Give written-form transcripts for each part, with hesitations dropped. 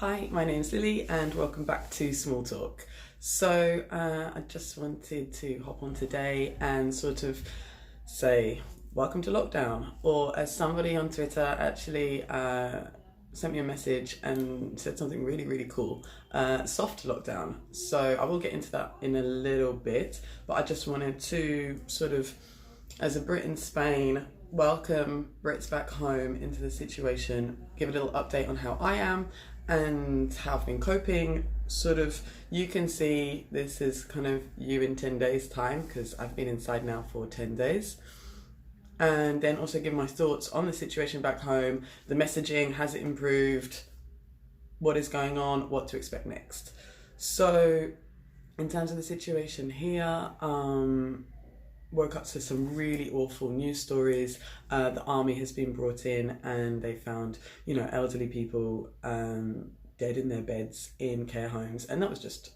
Hi, my name's Lily and welcome back to Small Talk. So I just wanted to hop on today and sort of say welcome to lockdown, or as somebody on Twitter actually sent me a message and said something really cool, soft lockdown. So I will get into that in a little bit, but I just wanted to sort of, as a Brit in Spain, welcome Brits back home into the situation, give a little update on how I am and how I've been coping. Sort of, you can see this is kind of you in 10 days time, because I've been inside now for 10 days. And then also give my thoughts on the situation back home, the messaging, has it improved, what is going on, what to expect next. So in terms of the situation here, woke up to some really awful news stories. The army has been brought in and they found, elderly people dead in their beds in care homes. And that was just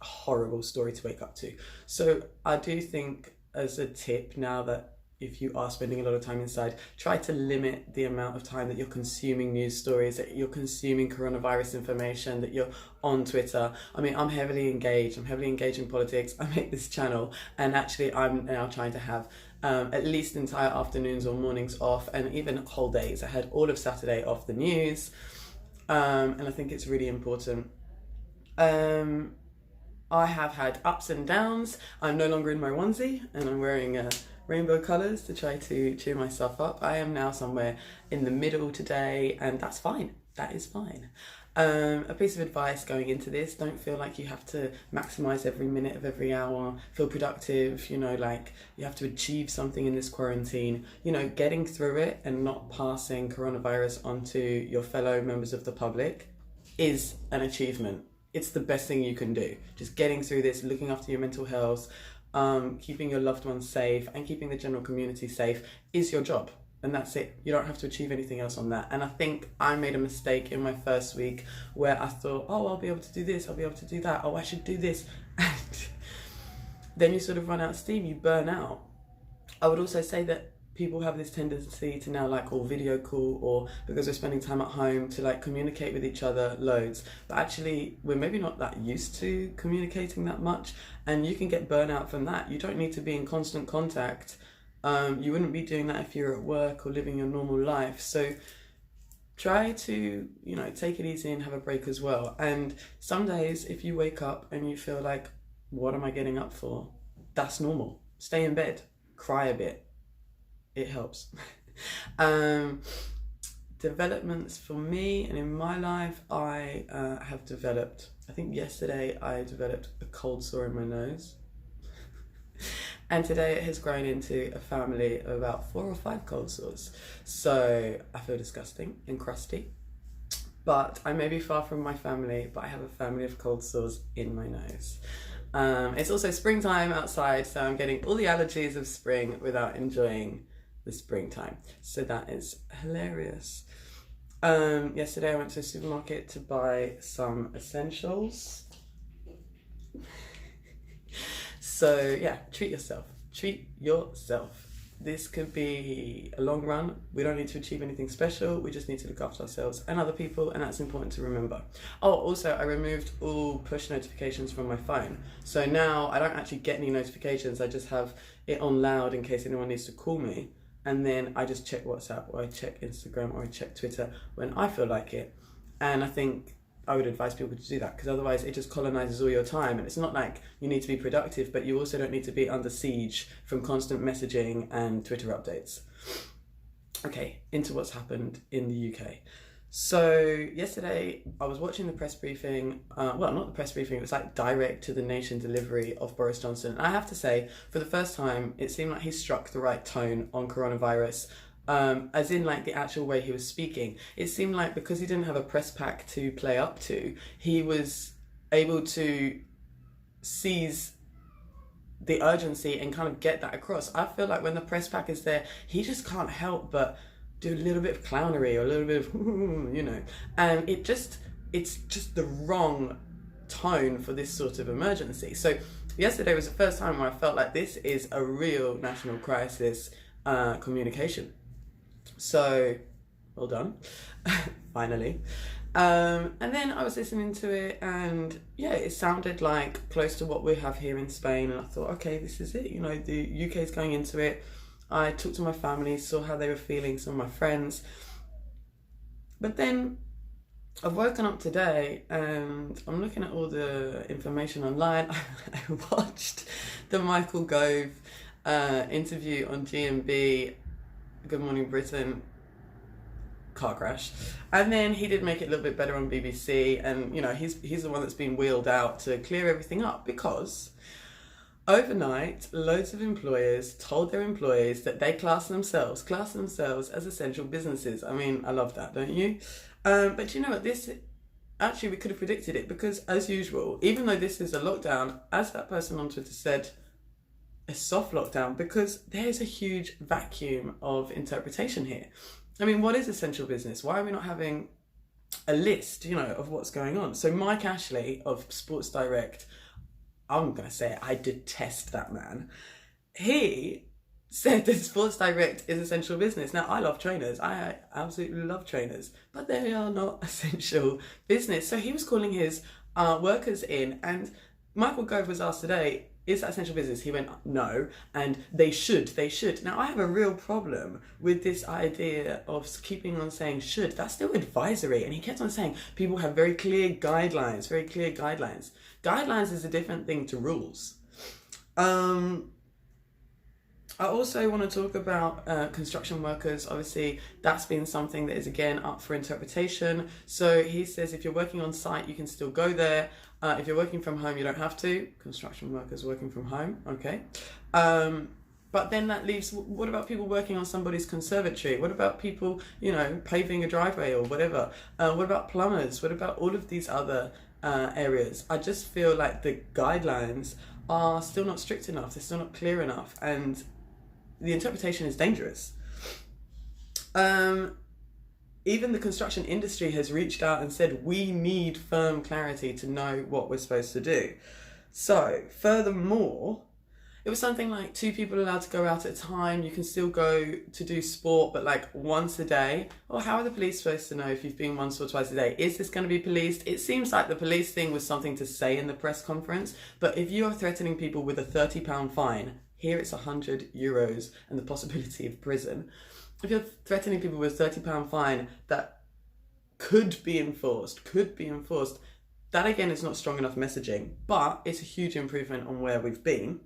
a horrible story to wake up to. So I do think, as a tip, now that if you are spending a lot of time inside, try to limit the amount of time that you're consuming news stories, that you're consuming coronavirus information, that you're on Twitter. I mean, I'm heavily engaged in politics. I make this channel and actually I'm now trying to have at least entire afternoons or mornings off, and even whole days. I had all of Saturday off the news, and I think it's really important. I have had ups and downs. I'm no longer in my onesie and I'm wearing rainbow colours to try to cheer myself up. I am now somewhere in the middle today, and that's fine. That is fine. A piece of advice going into this: don't feel like you have to maximise every minute of every hour, feel productive, like you have to achieve something in this quarantine. Getting through it and not passing coronavirus onto your fellow members of the public is an achievement. It's the best thing you can do. Just getting through this, looking after your mental health, keeping your loved ones safe and keeping the general community safe is your job. And that's it. You don't have to achieve anything else on that. And I think I made a mistake in my first week where I thought, I'll be able to do this, I'll be able to do that, I should do this. And then you sort of run out of steam, you burn out. I would also say that people have this tendency to now video call, or because we're spending time at home, to communicate with each other loads. But actually, we're maybe not that used to communicating that much, and you can get burnout from that. You don't need to be in constant contact. You wouldn't be doing that if you're at work or living your normal life. So try to, take it easy and have a break as well. And some days, if you wake up and you feel like, what am I getting up for? That's normal. Stay in bed, cry a bit. It helps. Developments for me and in my life, I have developed, I think yesterday I developed a cold sore in my nose. And today it has grown into a family of about 4 or 5 cold sores. So I feel disgusting and crusty. But I may be far from my family, but I have a family of cold sores in my nose. It's also springtime outside, so I'm getting all the allergies of spring without enjoying the springtime. So that is hilarious. Yesterday I went to the supermarket to buy some essentials. So yeah, treat yourself. This could be a long run. We don't need to achieve anything special. We just need to look after ourselves and other people, and that's important to remember. Oh, also, I removed all push notifications from my phone. So now I don't actually get any notifications. I just have it on loud in case anyone needs to call me. And then I just check WhatsApp, or I check Instagram, or I check Twitter when I feel like it. And I think I would advise people to do that, because otherwise it just colonizes all your time. And it's not like you need to be productive, but you also don't need to be under siege from constant messaging and Twitter updates. Okay, into what's happened in the UK. So yesterday I was watching the press briefing, well, not the press briefing, it was direct to the nation delivery of Boris Johnson. And I have to say, for the first time, it seemed like he struck the right tone on coronavirus. As in the actual way he was speaking. It seemed like because he didn't have a press pack to play up to, he was able to seize the urgency and kind of get that across. I feel like when the press pack is there, he just can't help but do a little bit of clownery or a little bit of, and it's just the wrong tone for this sort of emergency. So yesterday was the first time where I felt like this is a real national crisis communication. So well done, finally. And then I was listening to it, and yeah, it sounded like close to what we have here in Spain. And I thought, okay, this is it. You know, the UK is going into it. I talked to my family, saw how they were feeling, some of my friends. But then I've woken up today and I'm looking at all the information online. I watched the Michael Gove interview on GMB, Good Morning Britain, car crash, and then he did make it a little bit better on BBC, and you know, he's the one that's been wheeled out to clear everything up, because overnight loads of employers told their employees that they class themselves as essential businesses. I mean, I love that, don't you? But you know what, this actually, we could have predicted it, because as usual, even though this is a lockdown, as that person on Twitter said, a soft lockdown, because there's a huge vacuum of interpretation here. I mean, what is essential business? Why are we not having a list, you know, of what's going on? So Mike Ashley of Sports Direct, I'm going to say it, I detest that man. He said that Sports Direct is essential business. Now, I love trainers. I absolutely love trainers, but they are not essential business. So he was calling his workers in, and Michael Gove was asked today, is that essential business? He went, no, and they should. Now, I have a real problem with this idea of keeping on saying should. That's still advisory. And he kept on saying people have very clear guidelines. Guidelines is a different thing to rules. I also want to talk about construction workers. Obviously, that's been something that is, again, up for interpretation. So he says if you're working on site, you can still go there. If you're working from home, you don't have to. Construction workers working from home, okay. But then that leaves, what about people working on somebody's conservatory? What about people, you know, paving a driveway or whatever? What about plumbers? What about all of these other areas? I just feel like the guidelines are still not strict enough. They're still not clear enough. And the interpretation is dangerous. Even the construction industry has reached out and said, we need firm clarity to know what we're supposed to do. So, furthermore, it was something like 2 people allowed to go out at a time. You can still go to do sport, but like once a day. Well, how are the police supposed to know if you've been once or twice a day? Is this going to be policed? It seems like the police thing was something to say in the press conference, but if you are threatening people with a £30 fine, here it's €100 and the possibility of prison. If you're threatening people with a £30 fine that could be enforced, that again is not strong enough messaging, but it's a huge improvement on where we've been.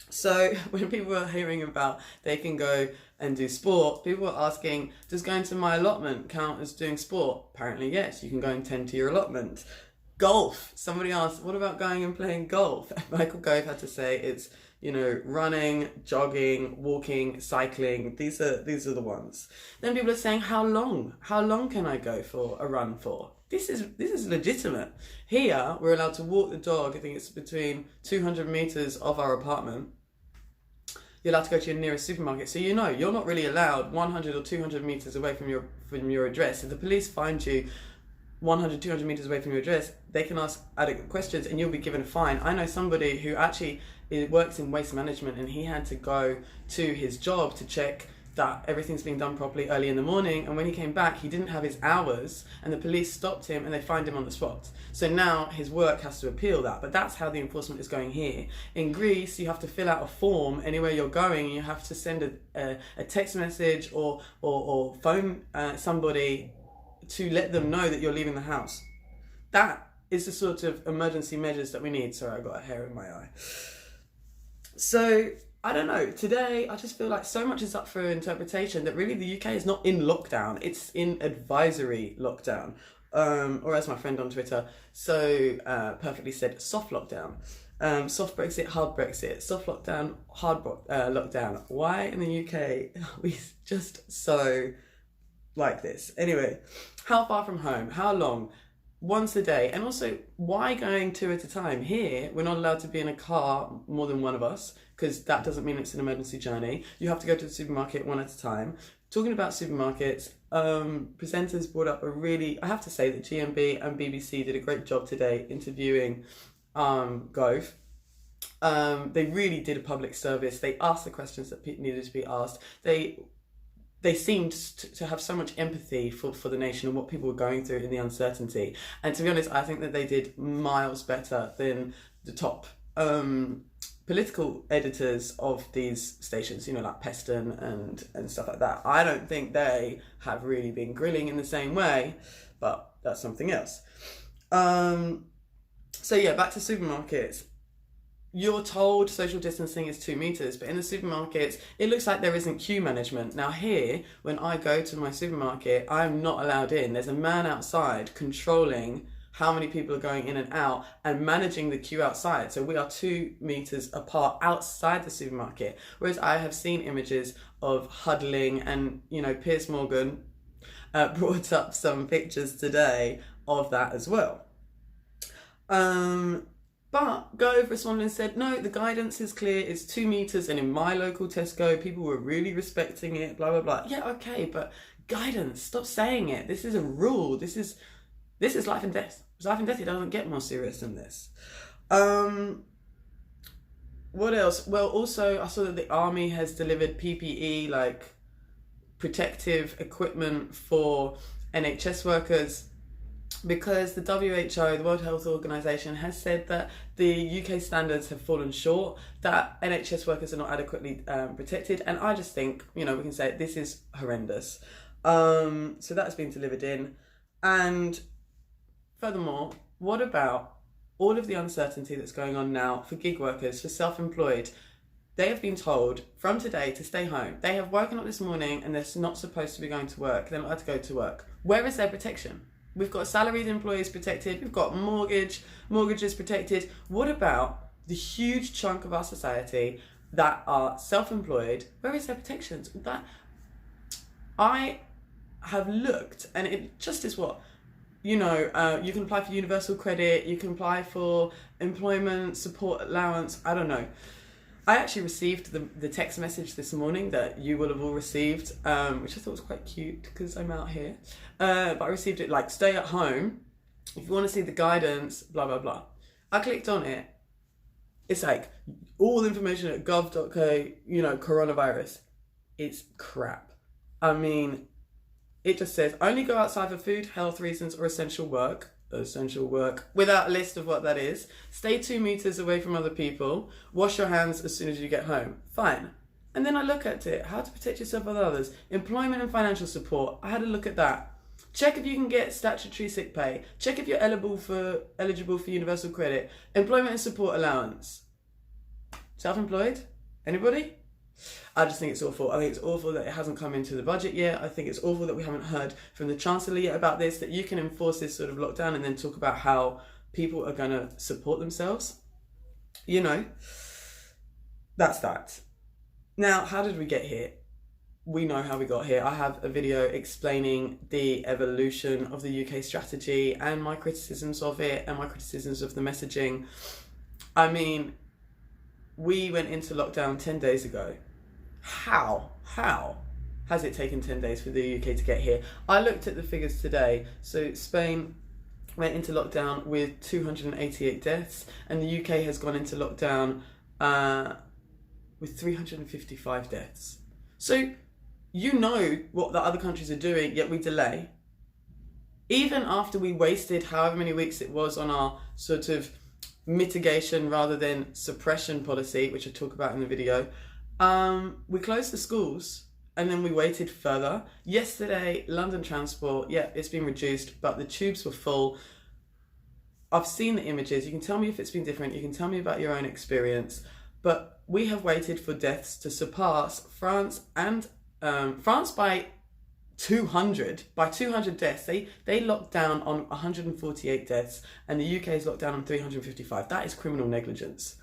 So when people are hearing about they can go and do sport, people are asking, does going to my allotment count as doing sport? Apparently yes, you can go and tend to your allotment. Golf, somebody asked, what about going and playing golf? Michael Gove had to say it's, you know, running, jogging, walking, cycling. These are the ones. Then people are saying, how long? How long can I go for a run for? This is legitimate. Here, we're allowed to walk the dog. I think it's between 200 meters of our apartment. You're allowed to go to your nearest supermarket. So you know, you're not really allowed 100 or 200 meters away from your address. If the police find you 100, 200 meters away from your address, they can ask adequate questions and you'll be given a fine. I know somebody who actually works in waste management, and he had to go to his job to check that everything's being done properly early in the morning, and when he came back he didn't have his hours, and the police stopped him and they fined him on the spot. So now his work has to appeal that, but that's how the enforcement is going here. In Greece, you have to fill out a form anywhere you're going, and you have to send a text message or phone somebody to let them know that you're leaving the house. That is the sort of emergency measures that we need. Sorry, I got a hair in my eye. So, I don't know, today I just feel like so much is up for interpretation that really the UK is not in lockdown, it's in advisory lockdown. Or as my friend on Twitter so perfectly said, soft lockdown. Soft Brexit, hard Brexit, soft lockdown, hard lockdown. Why in the UK are we just so like this? Anyway, how far from home? How long? Once a day. And also, why going 2 at a time? Here, we're not allowed to be in a car, more than one of us, because that doesn't mean it's an emergency journey. You have to go to the supermarket 1 at a time. Talking about supermarkets, presenters brought up I have to say that GMB and BBC did a great job today interviewing Gove. They really did a public service. They asked the questions that needed to be asked. They they seemed to have so much empathy for the nation and what people were going through in the uncertainty. And to be honest, I think that they did miles better than the top political editors of these stations, you know, like Peston and stuff like that. I don't think they have really been grilling in the same way, but that's something else. So yeah, back to supermarkets. You're told social distancing is 2 meters, but in the supermarkets, it looks like there isn't queue management. Now here, when I go to my supermarket, I'm not allowed in. There's a man outside controlling how many people are going in and out and managing the queue outside. So we are 2 meters apart outside the supermarket. Whereas I have seen images of huddling, and, you know, Piers Morgan brought up some pictures today of that as well. But govt responded and said, no, the guidance is clear, it's 2 meters, and in my local Tesco, people were really respecting it, blah, blah, blah. Yeah, okay, but guidance, stop saying it. This is a rule. This is life and death. It's life and death. It doesn't get more serious than this. What else? Well, also, I saw that the army has delivered PPE, like protective equipment for NHS workers, because the WHO, the World Health Organization, has said that the UK standards have fallen short, that NHS workers are not adequately protected. And I just think, you know, we can say this is horrendous. So that's been delivered in. And furthermore, what about all of the uncertainty that's going on now for gig workers, for self-employed? They have been told from today to stay home. They have woken up this morning and they're not supposed to be going to work. They're not allowed to go to work. Where is their protection? We've got salaried employees protected. We've got mortgages protected. What about the huge chunk of our society that are self-employed? Where is their protections? That I have looked, and it just is what, you know, you can apply for universal credit, you can apply for employment support allowance, I don't know. I actually received the text message this morning that you will have all received, which I thought was quite cute because I'm out here. But I received it like, stay at home, if you want to see the guidance, blah, blah, blah. I clicked on it. It's like all information at govt.co, you know, coronavirus. It's crap. I mean, it just says only go outside for food, health reasons, or essential work, without a list of what that is. Stay 2 meters away from other people. Wash your hands as soon as you get home. Fine. And then I look at it, how to protect yourself with others. Employment and financial support. I had a look at that. Check if you can get statutory sick pay. Check if you're eligible for universal credit. Employment and support allowance. Self-employed? Anybody? I just think it's awful. I think it's awful that it hasn't come into the budget yet. I think it's awful that we haven't heard from the Chancellor yet about this, that you can enforce this sort of lockdown and then talk about how people are going to support themselves. You know, that's that. Now, how did we get here? We know how we got here. I have a video explaining the evolution of the UK strategy and my criticisms of it and my criticisms of the messaging. I mean, we went into lockdown 10 days ago. How has it taken 10 days for the UK to get here? I looked at the figures today. So Spain went into lockdown with 288 deaths, and the UK has gone into lockdown with 355 deaths. So you know what the other countries are doing, yet we delay. Even after we wasted however many weeks it was on our sort of mitigation rather than suppression policy, which I talk about in the video, we closed the schools and then we waited further. Yesterday, London transport, yeah, it's been reduced, but the tubes were full. I've seen the images. You can tell me if it's been different. You can tell me about your own experience. But we have waited for deaths to surpass France and France by 200 deaths. They locked down on 148 deaths, and the UK is locked down on 355. That is criminal negligence,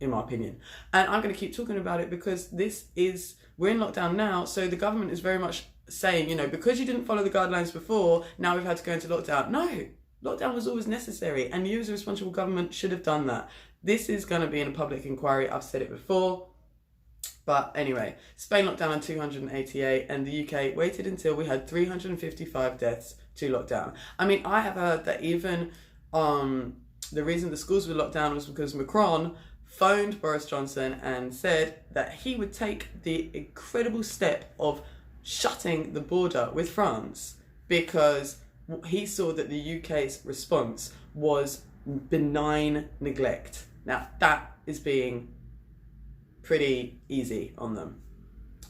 in my opinion. And I'm going to keep talking about it because we're in lockdown now, so the government is very much saying, you know, because you didn't follow the guidelines before, now we've had to go into lockdown. No, lockdown was always necessary, and you as a responsible government should have done that. This is going to be in a public inquiry. I've said it before. But anyway, Spain locked down on 288 and the UK waited until we had 355 deaths to lock down. I mean, I have heard that even the reason the schools were locked down was because Macron phoned Boris Johnson and said that he would take the incredible step of shutting the border with France because he saw that the UK's response was benign neglect. Now, that is being pretty easy on them.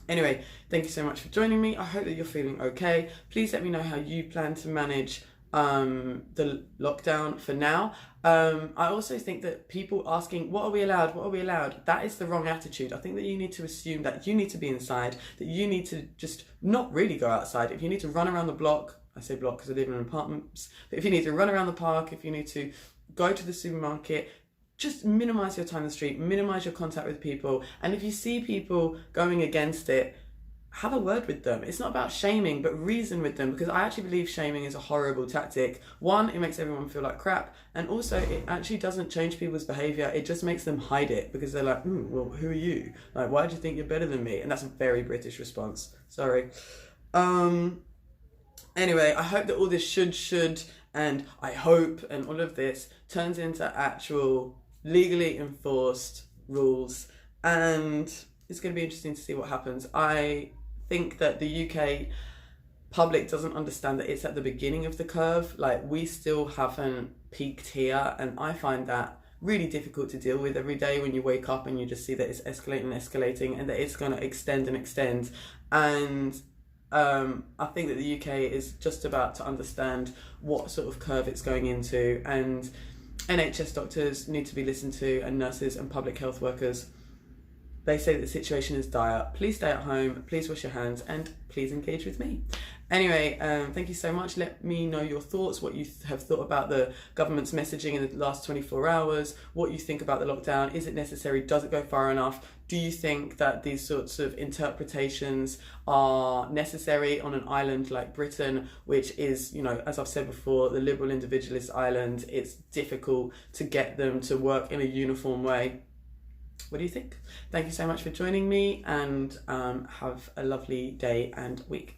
Anyway, thank you so much for joining me. I hope that you're feeling okay. Please let me know how you plan to manage the lockdown for now. I also think that people asking, what are we allowed? That is the wrong attitude. I think that you need to assume that you need to be inside, that you need to just not really go outside. If you need to run around the block, I say block because I live in apartments, but if you need to run around the park, if you need to go to the supermarket, just minimise your time on the street, minimise your contact with people. And if you see people going against it, have a word with them. It's not about shaming, but reason with them, because I actually believe shaming is a horrible tactic. One, it makes everyone feel like crap, and also it actually doesn't change people's behaviour. It just makes them hide it because they're like, well, who are you? Like, why do you think you're better than me? And that's a very British response. Sorry. Anyway, I hope that all this should, and I hope, and all of this turns into actual legally enforced rules, and it's going to be interesting to see what happens. I think that the UK public doesn't understand that it's at the beginning of the curve. Like, we still haven't peaked here, and I find that really difficult to deal with every day when you wake up and you just see that it's escalating and that it's going to extend. And I think that the UK is just about to understand what sort of curve it's going into, and NHS doctors need to be listened to, and nurses and public health workers. They say that the situation is dire. Please stay at home, please wash your hands, and please engage with me. Anyway, thank you so much. Let me know your thoughts, what you have thought about the government's messaging in the last 24 hours, what you think about the lockdown. Is it necessary? Does it go far enough? Do you think that these sorts of interpretations are necessary on an island like Britain, which is, you know, as I've said before, the liberal individualist island? It's difficult to get them to work in a uniform way. What do you think? Thank you so much for joining me, and have a lovely day and week.